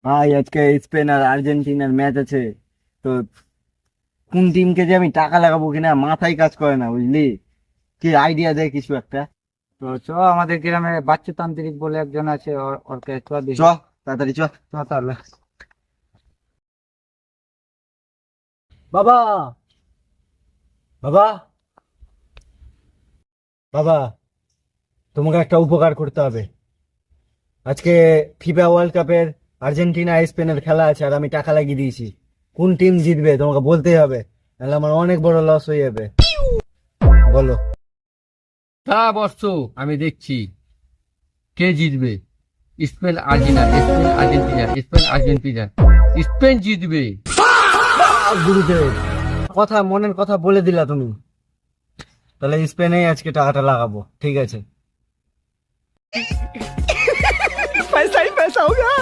ভাই আজকে স্পেন আর আর্জেন্টিনার ম্যাচ আছে। তো কোন টিমকে যে আমি টাকা লাগাবো কিনা মাথায় কাজ করে না, বুঝলি? কি আইডিয়া দেয় কিছু একটা। তো চ, আমাদের গ্রামে বাচ্চুতান্ত্রিক বলে একজন আছে, ওরকে চ চ, দেখি। তাড়াতাড়ি চ। চ তাহলে। বাবা, বাবা, বাবা, তোমাকে একটা উপকার করতে হবে। আজকে ফিফা ওয়ার্ল্ড কাপের আর্জেন্টিনা স্পেনের খেলা আছে, আর আমি টাকা লাগিয়ে দিয়েছি। কোন টিম জিতবে তোমাকে বলতেই হবে, নাহলে আমার অনেক বড় লস হয়ে যাবে। বলো। হ্যাঁ বর্ষ, আমি দেখছি কে জিতবে। Spain Argentina, Spain Argentina, Spain Argentina, Spain জিতবে। গুরুদেব, কথা মনের কথা বলে দিলা তুমি। তাহলে স্পেনেই আজকে টাকাটা লাগাবো, ঠিক আছে? पैसा ही पैसा होगा।